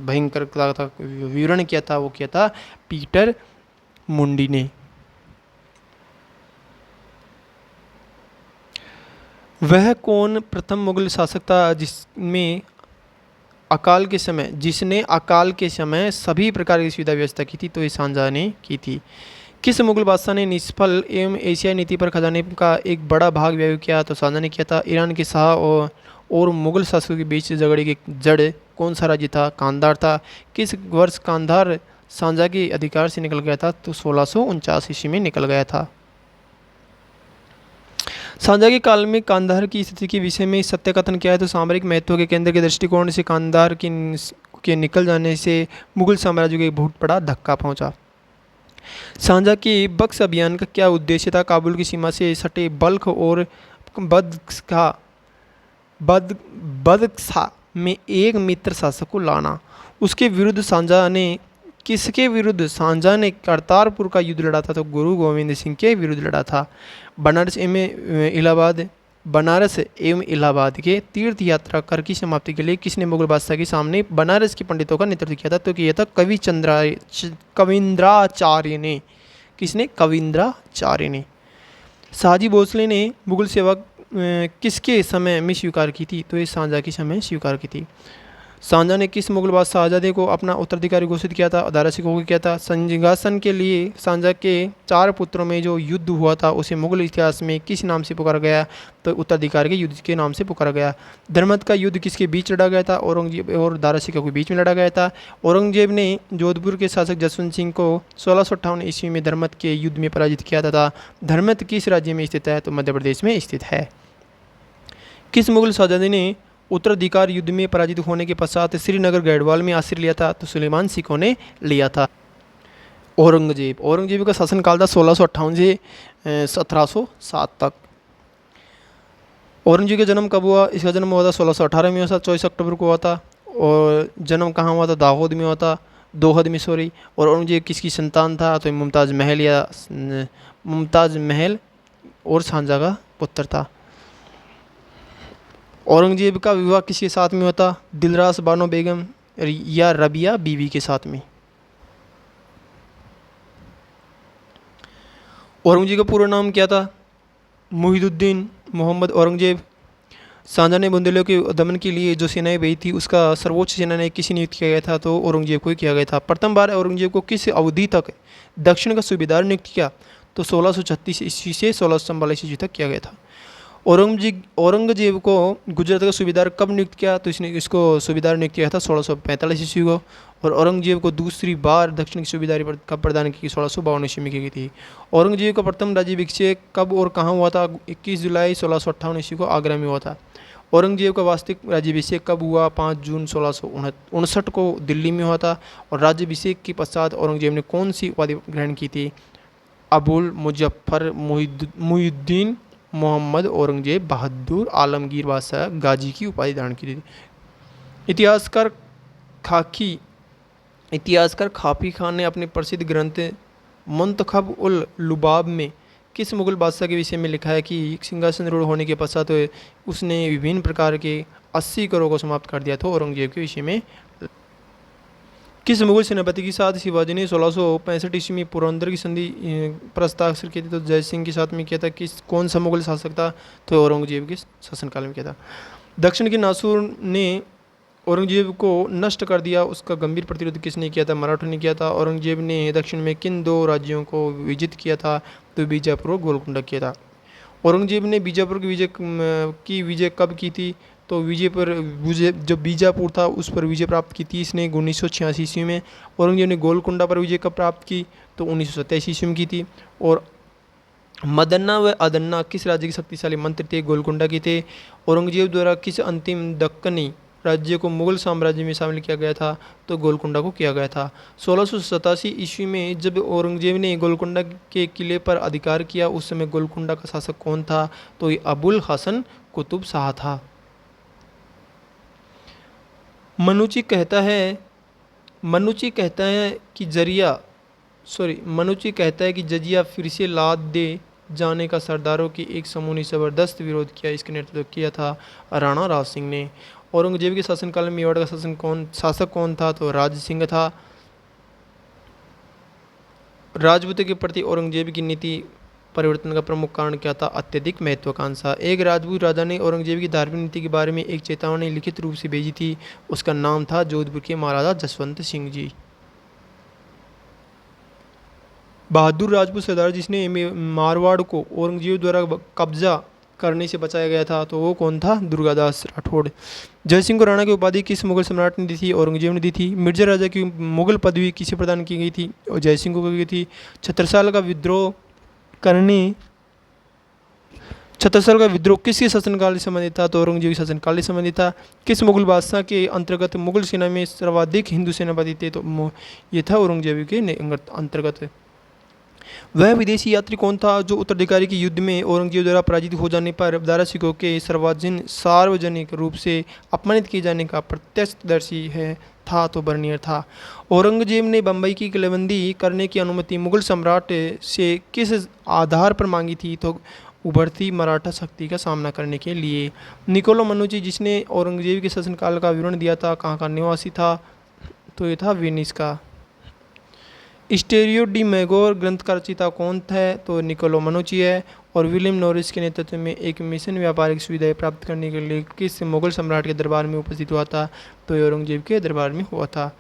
भयंकरता का विवरण किया था वो किया था पीटर मुंडी ने। वह कौन प्रथम मुगल शासक था जिसने अकाल के समय सभी प्रकार की सुविधा व्यवस्था की थी? तो ये शाहजहाँ ने की थी। किस मुगल बादशाह ने निष्फल एवं एशियाई नीति पर खजाने का एक बड़ा भाग व्यय किया? तो शाहजहाँ ने किया था। ईरान के शाह और मुगल शासकों के बीच झगड़े की जड़ कौन सा राज्य था? कांधार था। किस वर्ष कांधार शाहजहाँ के अधिकार से निकल गया था? तो 1649 ईस्वी में निकल गया था। शाहजहाँ के काल में कांधार की स्थिति के विषय में सत्य कथन क्या है? तो सामरिक महत्व के केंद्र के दृष्टिकोण से कांधार के निकल जाने से मुगल साम्राज्य को एक बहुत बड़ा धक्का पहुंचा। शाहजहाँ के बक्स अभियान का क्या उद्देश्य था? काबुल की सीमा से सटे बल्ख और बदख्शा में एक मित्र शासक को लाना। उसके विरुद्ध किसके विरुद्ध शाहजहाँ ने करतारपुर का युद्ध लड़ा था? तो गुरु गोविंद सिंह के विरुद्ध लड़ा था। बनारस में इलाहाबाद बनारस एवं इलाहाबाद के तीर्थ यात्रा कर की समाप्ति के लिए किसने मुगल बादशाह के सामने बनारस के पंडितों का नेतृत्व किया था? तो किया था कविंद्राचार्य ने। किसने? कविंद्राचार्य ने। शाहजी भोसले ने मुगल सेवा किसके समय में स्वीकार की थी? तो ये शाहजहाँ के समय स्वीकार की थी। शाहजहाँ ने किस मुगल बादशाह शाहजहाँ को अपना उत्तराधिकारी घोषित किया था? दारा शिकोह को किया था। सिंहासन के लिए शाहजहाँ के 4 पुत्रों में जो युद्ध हुआ था उसे मुगल इतिहास में किस नाम से पुकारा गया? तो उत्तराधिकारी के युद्ध के नाम से पुकारा गया। धर्मत का युद्ध किसके बीच लड़ा गया था? औरंगजेब और दारा शिकोह के बीच में लड़ा गया था। औरंगजेब ने जोधपुर के शासक जसवंत सिंह को 1658 ईस्वी में धर्मत के युद्ध में पराजित किया था। धर्मत किस राज्य में स्थित है? तो मध्य प्रदेश में स्थित है। किस मुगल शहजादे ने उत्तराधिकार युद्ध में पराजित होने के पश्चात श्रीनगर गढ़वाल में आश्रय लिया था? तो सुलेमान सिकोह ने लिया था। औरंगजेब। औरंगजेब का शासनकाल था 1658 से 1707 तक। औरंगजेब का जन्म कब हुआ? इसका जन्म हुआ था 1618 में हुआ था, 24 अक्टूबर को हुआ था। और जन्म कहाँ हुआ था? दाहोद में हुआ था, दोहद में सॉरी। और औरंगजेब किसकी संतान था? तो मुमताज़ महल और शाहजहाँ का पुत्र था। औरंगजेब का विवाह किसके साथ में होता? दिलरास बानो बेगम या रबिया बीवी के साथ में। औरंगजेब का पूरा नाम क्या था? मुहिदुद्दीन मोहम्मद औरंगजेब। शाहजहाँ ने बुंदेलों के दमन के लिए जो सेनाएं भेजी थी उसका सर्वोच्च सेनानायक किसे नियुक्त किया गया था? तो औरंगजेब को ही किया गया था। प्रथम बार औरंगजेब को किस अवधि तक दक्षिण का सूबेदार नियुक्त किया? तो 1636 ईस्वी से 1644 ईस्वी तक किया गया था। औरंगजेब को गुजरात का सूबेदार कब नियुक्त किया? तो इसको सूबेदार नियुक्त किया था 1645 ईस्वी को। और औरंगजेब को दूसरी बार दक्षिण की सूबेदारी कब प्रदान की? 1652 ईस्वी में की गई थी। औरंगजेब का प्रथम राज्याभिषेक कब और कहाँ हुआ था? 21 जुलाई 1658 ईस्वी को आगरा में हुआ था। औरंगजेब का वास्तविक राज्याभिषेक कब हुआ? 5 जून 1659 को दिल्ली में हुआ था। और राज्याभिषेक के पश्चात औरंगजेब ने कौन सी उपाधि ग्रहण की थी? अबुल मुजफ्फर मुहिउद्दीन मोहम्मद औरंगजेब बहादुर आलमगीर बादशाह गाजी की उपाधि धारण की थी। इतिहासकार खाफी खान ने अपने प्रसिद्ध ग्रंथ मुंतखब उल लुबाब में किस मुगल बादशाह के विषय में लिखा है कि सिंहासन रूढ़ होने के पश्चात उसने विभिन्न प्रकार के 80 करों को समाप्त कर दिया था? औरंगजेब के विषय में। किस मुगल सेनापति के साथ शिवाजी ने 1665 ईस्वी में पुरंदर की संधि पर हस्ताक्षर किए थे? तो जय सिंह के साथ में किया था। कौन सा मुगल शासक था? तो औरंगजेब के शासनकाल में किया था। दक्षिण के नासूर ने औरंगजेब को नष्ट कर दिया, उसका गंभीर प्रतिरोध किसने किया था? मराठों ने किया था। औरंगजेब ने दक्षिण में किन 2 राज्यों को विजित किया था? तो बीजापुर और गोलकुंडा किया था। औरंगजेब ने बीजापुर की विजय कब की थी? तो जब बीजापुर था उस पर विजय प्राप्त की थी इसने 1986 ईस्वी में। औरंगजेब ने गोलकुंडा पर विजय कब प्राप्त की? तो 1927 ईस्वी में की थी। और मदन्ना व अदन्ना किस राज्य के शक्तिशाली मंत्री थे? गोलकुंडा के थे। औरंगजेब द्वारा किस अंतिम दक्कनी राज्य को मुगल साम्राज्य में शामिल किया गया था? तो गोलकुंडा को किया गया था। 1687 ईस्वी में जब औरंगजेब ने गोलकुंडा के किले पर अधिकार किया उस समय गोलकुंडा का शासक कौन था? तो ये अबुल हसन कुतुब शाह था। मनुची कहता है कि जजिया फिर से लाद दे जाने का सरदारों के एक समूह ने जबरदस्त विरोध किया। इसका नेतृत्व किया था राणा राज सिंह ने। औरंगजेब के शासनकाल में मेवाड़ का शासक कौन था? तो राज सिंह था। राजपूतों के प्रति औरंगजेब की नीति परिवर्तन का प्रमुख कारण क्या था? अत्यधिक महत्वाकांक्षा। एक राजपूत राजा ने औरंगजेब की धार्मिक नीति के बारे में एक चेतावनी लिखित रूप से भेजी थी, उसका नाम था जोधपुर के महाराजा जसवंत सिंह जी। बहादुर राजपूत सरदार जिसने मारवाड़ को औरंगजेब द्वारा कब्जा करने से बचाया गया था तो वो कौन था? दुर्गादास राठौड़। जयसिंह को राणा की उपाधि किस मुगल सम्राट ने दी थी? औरंगजेब ने दी थी। मिर्जा राजा की मुगल पदवी किसे प्रदान की गई थी? और जयसिंह को की गई थी। छत्रसाल का विद्रोह किसके शासनकाल से संबंधित था? तो औरंगजेब के शासनकाल से संबंधित था। किस मुगल बादशाह के अंतर्गत मुगल सेना में सर्वाधिक हिंदू सेनापति थे? तो ये था औरंगजेब के अंतर्गत। वह विदेशी यात्री कौन था जो उत्तराधिकारी के युद्ध में औरंगजेब द्वारा पराजित हो जाने पर दारा शिकोह के सार्वजनिक रूप से अपमानित किए जाने का प्रत्यक्षदर्शी था? तो बर्नियर था। औरंगजेब ने बम्बई की किलेबंदी करने की अनुमति मुगल सम्राट से किस आधार पर मांगी थी? तो उभरती मराठा शक्ति का सामना करने के लिए। निकोलो मनुची जिसने औरंगजेब के शासनकाल का विवरण दिया था, कहाँ का निवासी था, तो ये था वेनिस का। स्टेरियो डी मैगोर ग्रंथ का रचयिता कौन था, तो निकोलो मनुची है। और विलियम नॉरिस के नेतृत्व में एक मिशन व्यापारिक सुविधाएं प्राप्त करने के लिए किस मुगल सम्राट के दरबार में उपस्थित हुआ था, तो ये औरंगजेब के दरबार में हुआ था।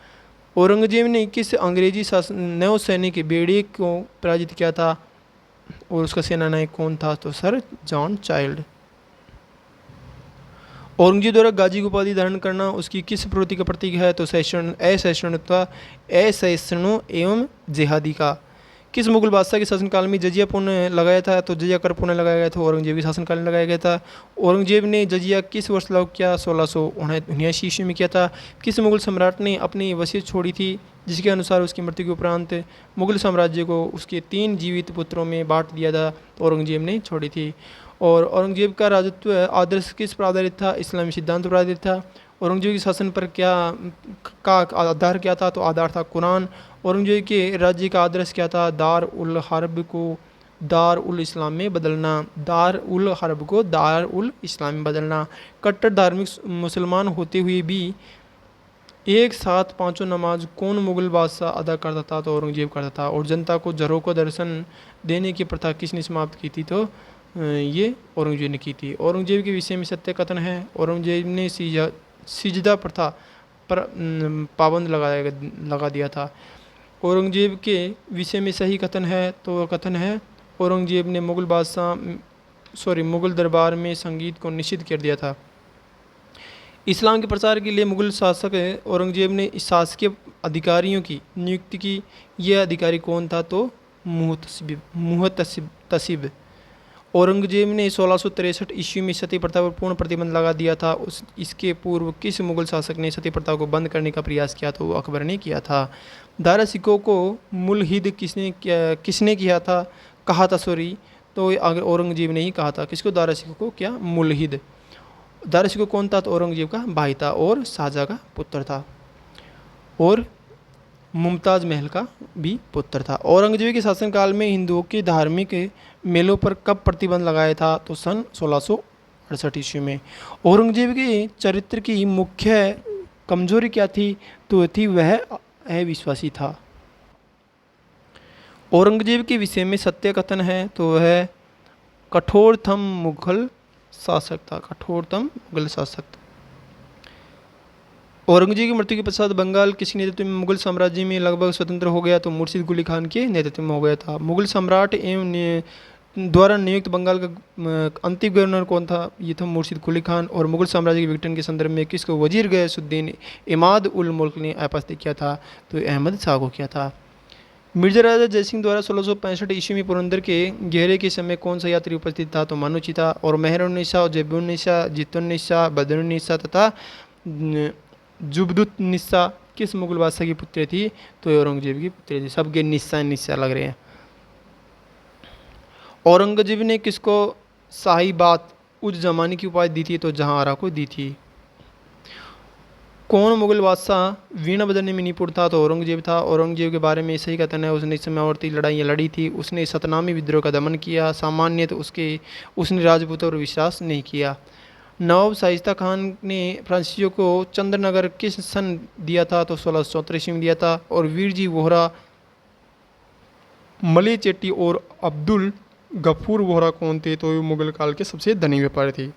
औरंगजेब ने किस अंग्रेजी नौसैनिक बेड़े को पराजित किया था और उसका सेनानायक कौन था, तो सर जॉन चाइल्ड। औरंगजेब द्वारा गाजी की उपाधि धारण करना उसकी किस प्रवृत्ति का प्रतीक है, तो असहिष्णु एवं जिहादी का। किस मुगल बादशाह के शासनकाल में जजिया पुनः लगाया था, तो जजिया कर पुनः लगाया गया था, औरंगजेब के शासनकाल में लगाया गया था। औरंगजेब ने जजिया किस वर्ष लागू किया, 1679 ईस्वी में किया था। किस मुगल सम्राट ने अपनी वसीयत छोड़ी थी जिसके अनुसार उसकी मृत्यु के उपरांत मुगल साम्राज्य को उसके 3 जीवित पुत्रों में बांट दिया था, तो औरंगजेब ने छोड़ी थी। और औरंगजेब का राजत्व आदर्श किस पर आधारित था, इस्लामी सिद्धांत पर आधारित था। औरंगजेब के शासन पर का आधार क्या था, तो आधार था कुरान। औरंगजेब के राज्य का आदर्श क्या था, दार उल हर्ब को दार उल इस्लाम में बदलना, दार उल हर्ब को दार उल इस्लाम में बदलना। कट्टर धार्मिक मुसलमान होते हुए भी एक साथ 5 नमाज कौन मुगल बादशाह अदा करता था, तो औरंगजेब करता था। और जनता को जरों को दर्शन देने की प्रथा किसने समाप्त की थी, तो ये औरंगजेब ने की थी। औरंगजेब के विषय में सत्य कथन है, औरंगजेब ने सिजदा प्रथा पर पाबंद लगा दिया था। औरंगजेब के विषय में सही कथन है, तो कथन है औरंगजेब ने मुगल दरबार में संगीत को निषिद्ध कर दिया था। इस्लाम के प्रचार के लिए मुगल शासक औरंगजेब ने शासकीय अधिकारियों की नियुक्ति की। यह अधिकारी कौन था, तो मुहतसिब। औरंगजेब ने 1663 ईस्वी में सती प्रथा पर पूर्ण प्रतिबंध लगा दिया था। इसके पूर्व किस मुगल शासक ने सती प्रथा को बंद करने का प्रयास किया, तो वो अकबर ने किया था। दारा सिकों को मुलहिद किसने किया था, कहा था सॉरी, तो अगर औरंगजेब ने ही कहा था। किसको, दारा सिकों को क्या, मुलहिद। दारा सिकों कौन था, तो औरंगजेब का भाई था और शाहजहाँ का पुत्र था और मुमताज़ महल का भी पुत्र था। औरंगजेब के शासनकाल में हिंदुओं के धार्मिक मेलों पर कब प्रतिबंध लगाया था, तो सन 1668 ईस्वी में। औरंगजेब के चरित्र की मुख्य कमजोरी क्या थी, तो थी वह अविश्वासी था। औरंगजेब के विषय में सत्य कथन है, तो वह कठोरतम मुगल शासक था, कठोरतम मुगल शासक। औरंगजेब की मृत्यु के पश्चात बंगाल किसके नेतृत्व में मुगल साम्राज्य में लगभग स्वतंत्र हो गया, तो मुर्शिद कुली खान के नेतृत्व में हो गया था। मुगल सम्राट एवं द्वारा नियुक्त बंगाल का अंतिम गवर्नर कौन था, ये था मुर्शिद कुली खान। और मुगल साम्राज्य के विघटन के संदर्भ में किसको वजीर गयासुद्दीन इमाद उल मुल्क ने आपत्ति किया था, तो अहमद शाह को किया था। मिर्जा राजा जयसिंह द्वारा 1665 ईस्वी में पुरंदर के घेरे के समय कौन सा यात्री उपस्थित था, तो मानुची था। और मेहरुन्निसा और जैबुन्निसा, जितुन्निसा, बदरुन्निसा तथा जुबदुन्निसा किस मुगल बादशाह की पुत्री थी, तो औरंगजेब की पुत्री थी। सबके निस्सा लग रहे हैं। औरंगजेब ने किसको शाही बात उज जमाने की उपाधि दी थी, तो जहांआरा को दी थी। कौन मुगल बादशाह वीणा बजाने में निपुण था, तो औरंगजेब था। औरंगजेब के बारे में सही कथन है, उसने समयावर्ती लड़ाइयाँ लड़ी थी, उसने सतनामी विद्रोह का दमन किया। सामान्यतः उसने राजपूतों पर विश्वास नहीं किया। नवाब शाइस्ता खान ने फ्रांसीसियों को चंद्रनगर किस सन दिया था, तो 1634 ईस्वी में दिया था। और वीरजी वोहरा, मले चेट्टी और अब्दुल गफूर वोहरा कौन थे, तो मुगल काल के सबसे धनी व्यापारी थे।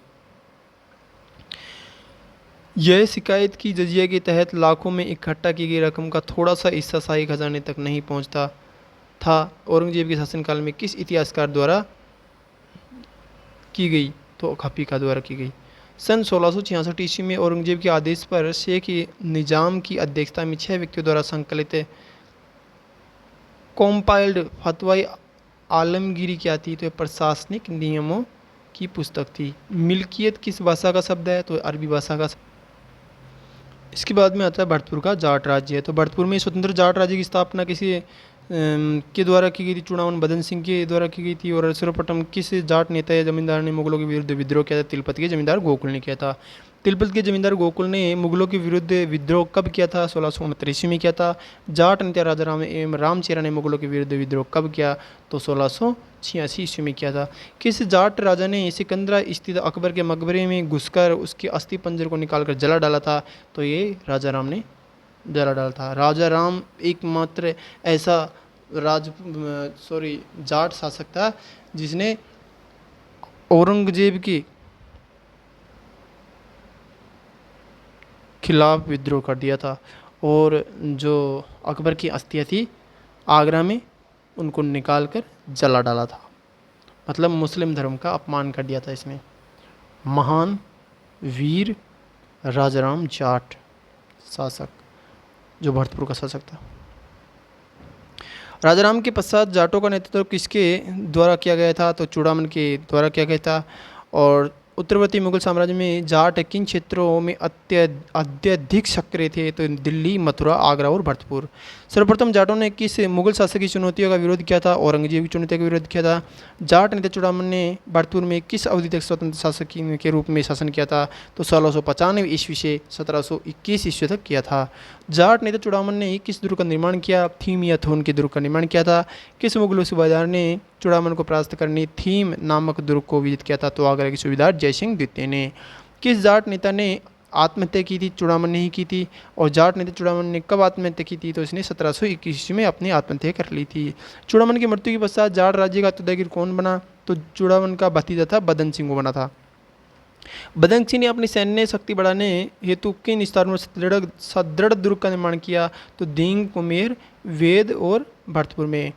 यह शिकायत की जजिया के तहत लाखों में इकट्ठा की गई रकम का थोड़ा सा हिस्सा शाही खजाने तक नहीं पहुंचता था। औरंगजेब के शासनकाल में किस इतिहासकार द्वारा की गई, तो खपीका द्वारा की गई। सन 1666 ईस्वी में औरंगजेब के आदेश पर शेख निजाम की अध्यक्षता में 6 व्यक्तियों द्वारा संकलित कॉम्पाइल्ड फतवाई आलमगीरी क्या थी, तो प्रशासनिक नियमों की पुस्तक थी। मिल्कियत किस भाषा का शब्द है, तो अरबी भाषा का। इसके बाद में आता है भरतपुर का जाट राज्य। तो भरतपुर में स्वतंत्र जाट राज्य की स्थापना किसी के द्वारा की गई थी, चुनावन बदन सिंह के द्वारा की गई थी। और सर्वप्रथम किस जाट नेता या जमींदार ने मुगलों के विरुद्ध विद्रोह किया था, तिलपत के जमींदार गोकुल ने किया था। तिलपत के जमींदार गोकुल ने मुगलों के विरुद्ध विद्रोह कब किया था? 1669 ईस्वी में किया था। जाट नेता राजा राम एवं रामचेरा ने मुगलों के विरुद्ध विद्रोह कब किया? तो 1686 ईस्वी में किया था। किस जाट राजा ने सिकंदरा स्थित अकबर के मकबरे में घुसकर उसके अस्थि पंजर को निकालकर जला डाला था? तो ये राजा राम ने जला डाला था। राजा राम एकमात्र ऐसा जाट शासक था जिसने औरंगजेब के खिलाफ विद्रोह कर दिया था और जो अकबर की अस्थियाँ थी आगरा में उनको निकाल कर जला डाला था। मतलब मुस्लिम धर्म का अपमान कर दिया था इसने। महान वीर राजाराम जाट शासक, जो भरतपुर का शासक था। राजाराम के पश्चात जाटों का नेतृत्व किसके द्वारा किया गया था? तो चूड़ामन के द्वारा किया गया था। और उत्तरवर्ती मुगल साम्राज्य में जाट किन क्षेत्रों में अत्यधिक सक्रिय थे? तो दिल्ली, मथुरा, आगरा और भरतपुर। सर्वप्रथम जाटों ने किस मुगल शासक की चुनौतियों का विरोध किया था? औरंगजेब की चुनौतियों का विरोध किया था। जाट नेता चूड़ामन ने भरतपुर में किस अवधि तक स्वतंत्र शासक के रूप में शासन किया था? तो 1695 ईस्वी से 1721 ईस्वी तक किया था। जाट नेता चूड़ामन ने किस दुर्ग का निर्माण किया? थीम या थोन के दुर्ग का निर्माण किया था। किस मुगल सूबेदार ने चूड़ामन को परास्त करने थीम नामक दुर्ग को विजित किया था? तो आगरा के सूबेदार जयसिंह द्वितीय ने। किस जाट नेता ने आत्महत्या की थी? चूड़ामन ने ही की थी। और जाट नेता चूड़ामन ने कब आत्महत्या की थी? तो इसने 1721 में अपनी आत्महत्या कर ली थी। चूड़ामन की मृत्यु के पश्चात जाट राज्य का उत्तराधिकारी कौन बना? तो चूड़ामन का भतीजा था बदन सिंह बना था। बदन सिंह ने अपनी सैन्य शक्ति बढ़ाने हेतु किन स्थानों में सुदृढ़ दुर्ग का निर्माण किया? तो दींग, कुमेर, वेद और भरतपुर में।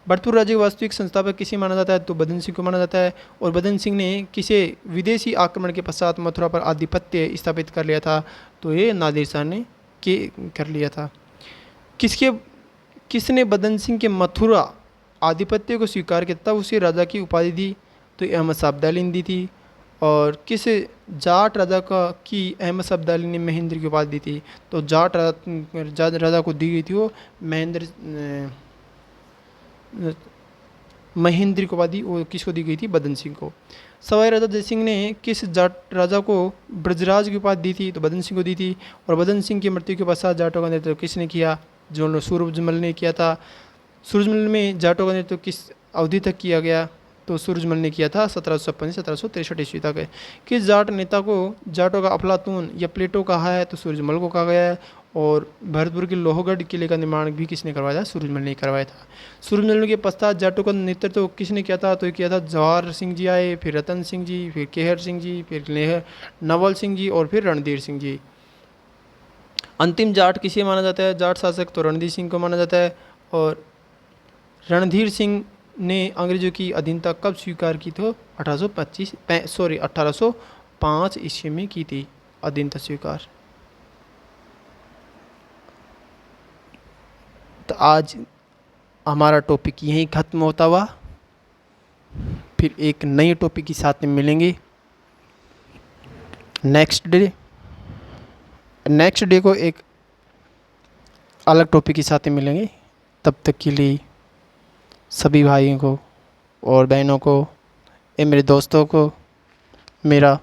भरतपुर राज्य के वास्तविक संस्थापक किसे माना जाता है? तो बदन सिंह को माना जाता है। और बदन सिंह ने किसे विदेशी आक्रमण के पश्चात मथुरा पर आधिपत्य स्थापित कर लिया था? तो ये नादिर शाह ने कर लिया था। किसने बदन सिंह के मथुरा आधिपत्य को स्वीकार किया तब उसे राजा की उपाधि दी? तो अहमद शाह अब्दाली ने दी थी। और किस जाट राजा की अहमद शाह अब्दाली ने महेंद्र की उपाधि दी थी? तो जाट राजा को दी गई थी वो महेंद्र की उपाधि। वो किसको दी गई थी? बदन सिंह को। सवाई राजा जयसिंह ने किस जाट राजा को ब्रजराज की उपाधि दी थी? तो बदन सिंह को दी थी। और बदन सिंह की मृत्यु के पश्चात जाटों का नेतृत्व किसने किया? जो सूरजमल ने किया था। सूरजमल में जाटों का नेतृत्व किस अवधि तक किया गया? तो सूरजमल ने किया था 1756 से 1763 ईस्वी तक। किस जाट नेता को जाटों का अफलातून या प्लेटो कहा है? तो सूरजमल को कहा गया है। और भरतपुर के लोहगढ़ किले का निर्माण भी किसने करवाया था? सूरजमल ने करवाया था। सूरजमल के पश्चात जाटों का नेतृत्व किसने किया था? तो ये किया था जवाहर सिंह जी आए, फिर रतन सिंह जी, फिर केहर सिंह जी, फिर नवल सिंह जी और फिर रणधीर सिंह जी। अंतिम जाट किसे माना जाता है? जाट शासक तो रणधीर सिंह को माना जाता है। और रणधीर सिंह ने अंग्रेजों की अधीनता कब स्वीकार की? तो 1805 ईस्वी में की थी अधीनता स्वीकार। तो आज हमारा टॉपिक यहीं ख़त्म होता हुआ, फिर एक नई टॉपिक के साथ में मिलेंगे नेक्स्ट डे को एक अलग टॉपिक के साथ में मिलेंगे। तब तक के लिए सभी भाइयों को और बहनों को, मेरे दोस्तों को मेरा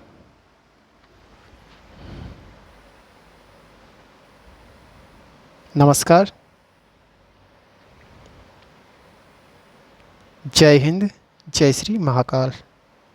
नमस्कार। जय हिंद, जय श्री महाकाल।